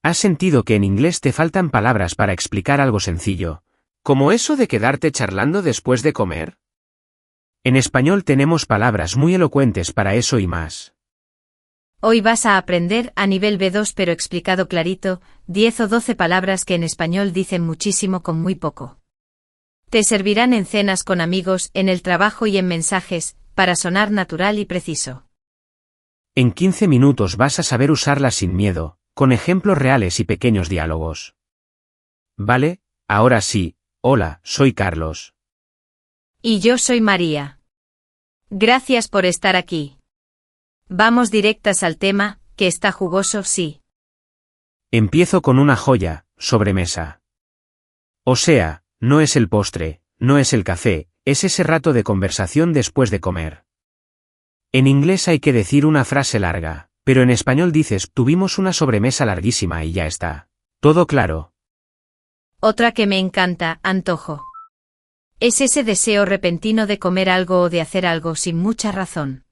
¿Has sentido que en inglés te faltan palabras para explicar algo sencillo, como eso de quedarte charlando después de comer? En español tenemos palabras muy elocuentes para eso y más. Hoy vas a aprender a nivel B2 pero explicado clarito, 10 o 12 palabras que en español dicen muchísimo con muy poco. Te servirán en cenas con amigos, en el trabajo y en mensajes, para sonar natural y preciso. En 15 minutos vas a saber usarlas sin miedo, con ejemplos reales y pequeños diálogos. Vale, ahora sí, hola, soy Carlos. Y yo soy María. Gracias por estar aquí. Vamos directas al tema, que está jugoso, sí. Empiezo con una joya, sobremesa. O sea, no es el postre, no es el café, es ese rato de conversación después de comer. En inglés hay que decir una frase larga, pero en español dices, tuvimos una sobremesa larguísima y ya está. ¿Todo claro? Otra que me encanta, antojo. Es ese deseo repentino de comer algo o de hacer algo sin mucha razón.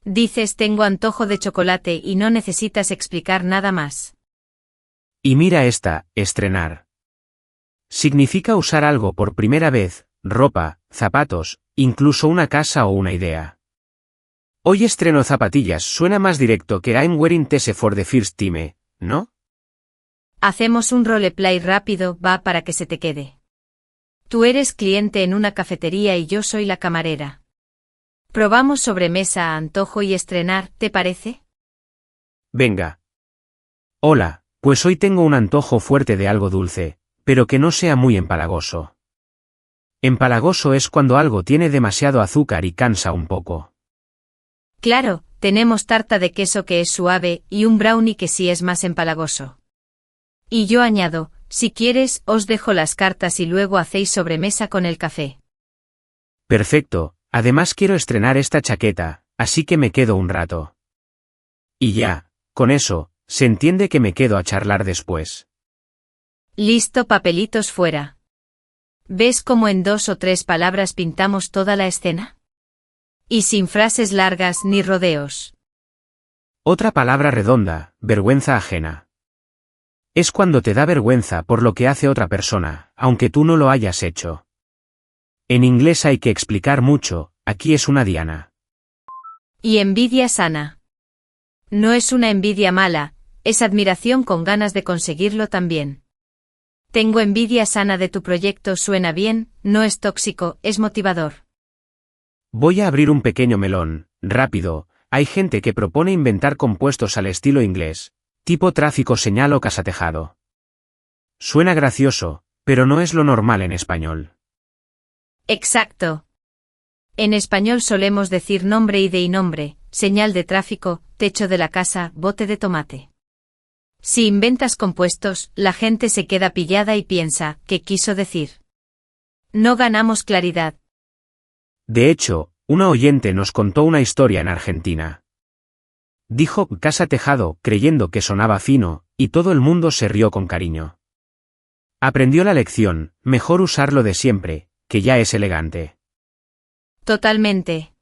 Dices tengo antojo de chocolate y no necesitas explicar nada más. Y mira esta, estrenar. Significa usar algo por primera vez, ropa, zapatos, incluso una casa o una idea. Hoy estreno zapatillas suena más directo que I'm wearing these for the first time, ¿no? Hacemos un roleplay rápido, va para que se te quede. Tú eres cliente en una cafetería y yo soy la camarera. Probamos sobremesa a antojo y estrenar, ¿te parece? Venga. Hola, pues hoy tengo un antojo fuerte de algo dulce, pero que no sea muy empalagoso. Empalagoso es cuando algo tiene demasiado azúcar y cansa un poco. Claro, tenemos tarta de queso que es suave y un brownie que sí es más empalagoso. Y yo añado, si quieres, os dejo las cartas y luego hacéis sobremesa con el café. Perfecto, además quiero estrenar esta chaqueta, así que me quedo un rato. Y ya, con eso, se entiende que me quedo a charlar después. Listo, papelitos fuera. ¿Ves cómo en 2 o 3 palabras pintamos toda la escena? Y sin frases largas ni rodeos. Otra palabra redonda, vergüenza ajena. Es cuando te da vergüenza por lo que hace otra persona, aunque tú no lo hayas hecho. En inglés hay que explicar mucho, aquí es una diana. Y envidia sana. No es una envidia mala, es admiración con ganas de conseguirlo también. Tengo envidia sana de tu proyecto, suena bien, no es tóxico, es motivador. Voy a abrir un pequeño melón, rápido, hay gente que propone inventar compuestos al estilo inglés, tipo tráfico señal o casatejado. Suena gracioso, pero no es lo normal en español. Exacto. En español solemos decir nombre y nombre, señal de tráfico, techo de la casa, bote de tomate. Si inventas compuestos, la gente se queda pillada y piensa, ¿qué quiso decir? No ganamos claridad. De hecho, una oyente nos contó una historia en Argentina. Dijo casa tejado, creyendo que sonaba fino, y todo el mundo se rió con cariño. Aprendió la lección, mejor usarlo de siempre, que ya es elegante. Totalmente.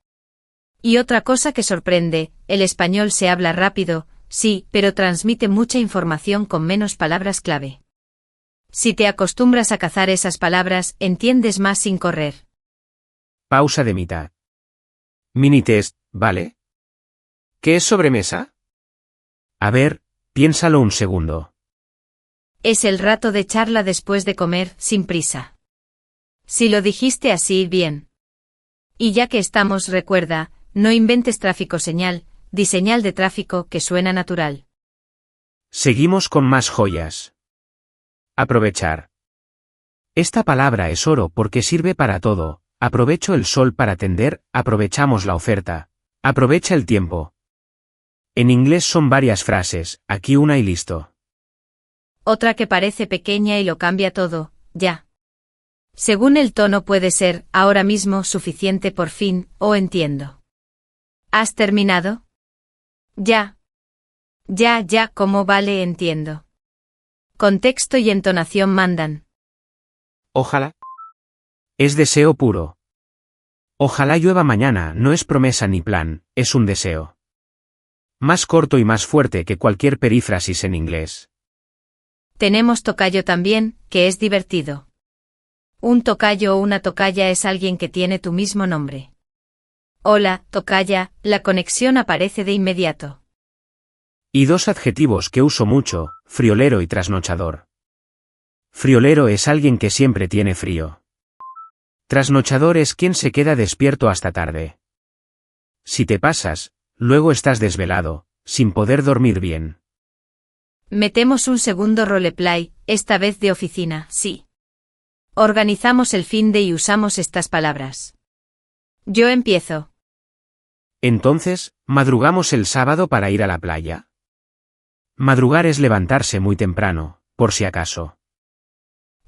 Y otra cosa que sorprende, el español se habla rápido, sí, pero transmite mucha información con menos palabras clave. Si te acostumbras a cazar esas palabras, entiendes más sin correr. Pausa de mitad. Mini test, ¿vale? ¿Qué es sobremesa? A ver, piénsalo un segundo. Es el rato de charla después de comer, sin prisa. Si lo dijiste así, bien. Y ya que estamos, recuerda, no inventes tráfico señal, di señal de tráfico que suena natural. Seguimos con más joyas. Aprovechar. Esta palabra es oro porque sirve para todo. Aprovecho el sol para tender, aprovechamos la oferta. Aprovecha el tiempo. En inglés son varias frases, aquí una y listo. Otra que parece pequeña y lo cambia todo, ya. Según el tono puede ser, ahora mismo, suficiente por fin, o entiendo. ¿Has terminado? Ya. Ya, ¿cómo vale? Entiendo. Contexto y entonación mandan. Ojalá. Es deseo puro. Ojalá llueva mañana, no es promesa ni plan, es un deseo. Más corto y más fuerte que cualquier perífrasis en inglés. Tenemos tocayo también, que es divertido. Un tocayo o una tocaya es alguien que tiene tu mismo nombre. Hola, tocaya, la conexión aparece de inmediato. Y dos adjetivos que uso mucho, friolero y trasnochador. Friolero es alguien que siempre tiene frío. Trasnochador es quien se queda despierto hasta tarde. Si te pasas, luego estás desvelado, sin poder dormir bien. Metemos un segundo roleplay, esta vez de oficina, sí. Organizamos el finde y usamos estas palabras. Yo empiezo. Entonces, ¿madrugamos el sábado para ir a la playa? Madrugar es levantarse muy temprano, por si acaso.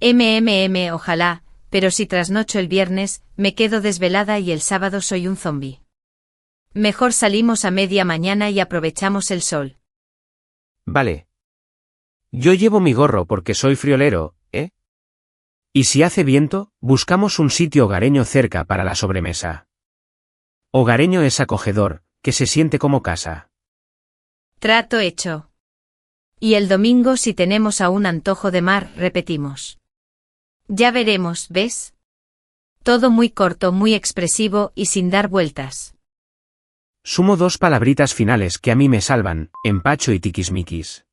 Ojalá, pero si trasnocho el viernes, me quedo desvelada y el sábado soy un zombi. Mejor salimos a media mañana y aprovechamos el sol. Vale. Yo llevo mi gorro porque soy friolero, ¿eh? Y si hace viento, buscamos un sitio hogareño cerca para la sobremesa. Hogareño es acogedor, que se siente como casa. Trato hecho. Y el domingo si tenemos aún antojo de mar, repetimos. Ya veremos, ¿ves? Todo muy corto, muy expresivo y sin dar vueltas. Sumo dos palabritas finales que a mí me salvan, empacho y tiquismiquis.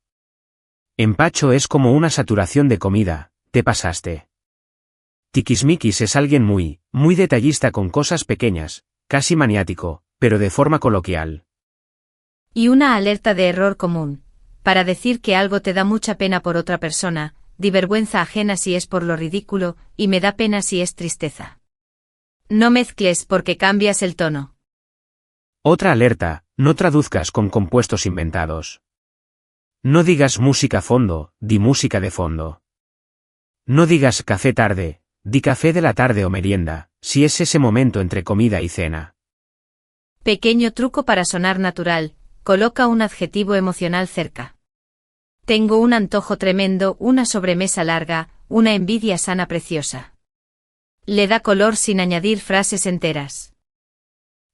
Empacho es como una saturación de comida, te pasaste. Tiquismiquis es alguien muy detallista con cosas pequeñas, casi maniático, pero de forma coloquial. Y una alerta de error común, para decir que algo te da mucha pena por otra persona, di vergüenza ajena si es por lo ridículo, y me da pena si es tristeza. No mezcles porque cambias el tono. Otra alerta, no traduzcas con compuestos inventados. No digas música fondo, di música de fondo. No digas café tarde, di café de la tarde o merienda, si es ese momento entre comida y cena. Pequeño truco para sonar natural, coloca un adjetivo emocional cerca. Tengo un antojo tremendo, una sobremesa larga, una envidia sana preciosa. Le da color sin añadir frases enteras.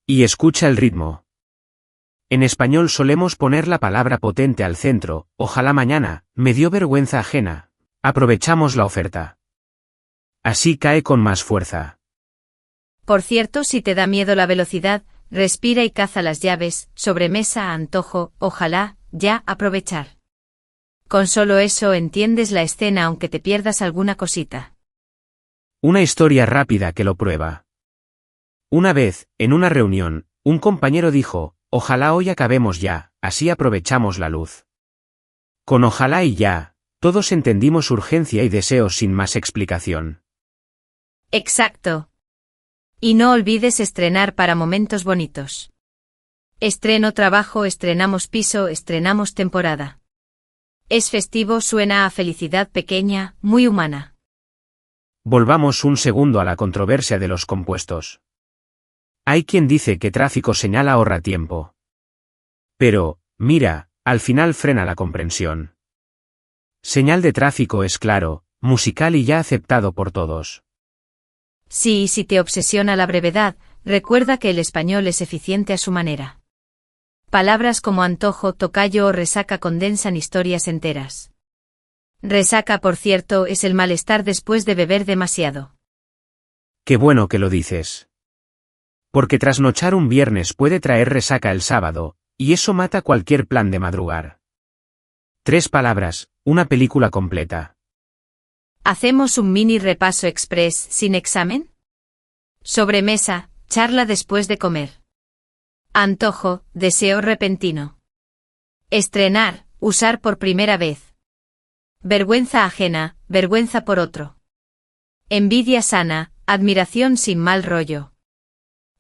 Y escucha el ritmo. En español solemos poner la palabra potente al centro, ojalá mañana, me dio vergüenza ajena. Aprovechamos la oferta. Así cae con más fuerza. Por cierto, si te da miedo la velocidad, respira y caza las llaves, sobremesa, antojo, ojalá, ya, aprovechar. Con solo eso entiendes la escena aunque te pierdas alguna cosita. Una historia rápida que lo prueba. Una vez, en una reunión, un compañero dijo, ojalá hoy acabemos ya, así aprovechamos la luz. Con ojalá y ya, todos entendimos urgencia y deseos sin más explicación. Exacto. Y no olvides estrenar para momentos bonitos. Estreno trabajo, estrenamos piso, estrenamos temporada. Es festivo, suena a felicidad pequeña, muy humana. Volvamos un segundo a la controversia de los compuestos. Hay quien dice que tráfico señal ahorra tiempo. Pero, mira, al final frena la comprensión. Señal de tráfico es claro, musical y ya aceptado por todos. Sí, y si te obsesiona la brevedad, recuerda que el español es eficiente a su manera. Palabras como antojo, tocayo o resaca condensan historias enteras. Resaca, por cierto, es el malestar después de beber demasiado. Qué bueno que lo dices. Porque trasnochar un viernes puede traer resaca el sábado, y eso mata cualquier plan de madrugar. 3 palabras, una película completa. ¿Hacemos un mini repaso express sin examen? Sobremesa, charla después de comer. Antojo, deseo repentino. Estrenar, usar por primera vez. Vergüenza ajena, vergüenza por otro. Envidia sana, admiración sin mal rollo.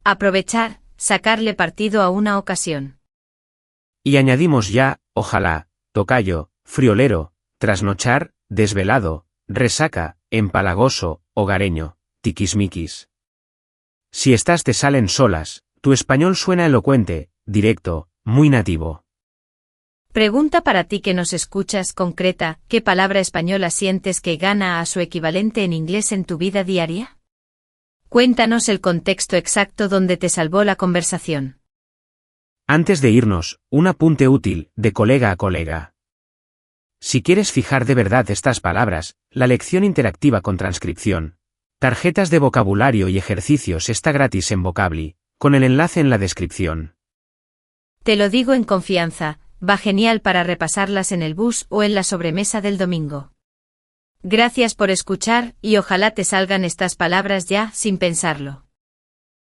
Aprovechar, sacarle partido a una ocasión. Y añadimos ya, ojalá, tocayo, friolero, trasnochar, desvelado, resaca, empalagoso, hogareño, tiquismiquis. Si estas te salen solas, tu español suena elocuente, directo, muy nativo. Pregunta para ti que nos escuchas concreta, ¿qué palabra española sientes que gana a su equivalente en inglés en tu vida diaria? Cuéntanos el contexto exacto donde te salvó la conversación. Antes de irnos, un apunte útil, de colega a colega. Si quieres fijar de verdad estas palabras, la lección interactiva con transcripción, tarjetas de vocabulario y ejercicios está gratis en Vocably, con el enlace en la descripción. Te lo digo en confianza, va genial para repasarlas en el bus o en la sobremesa del domingo. Gracias por escuchar y ojalá te salgan estas palabras ya sin pensarlo.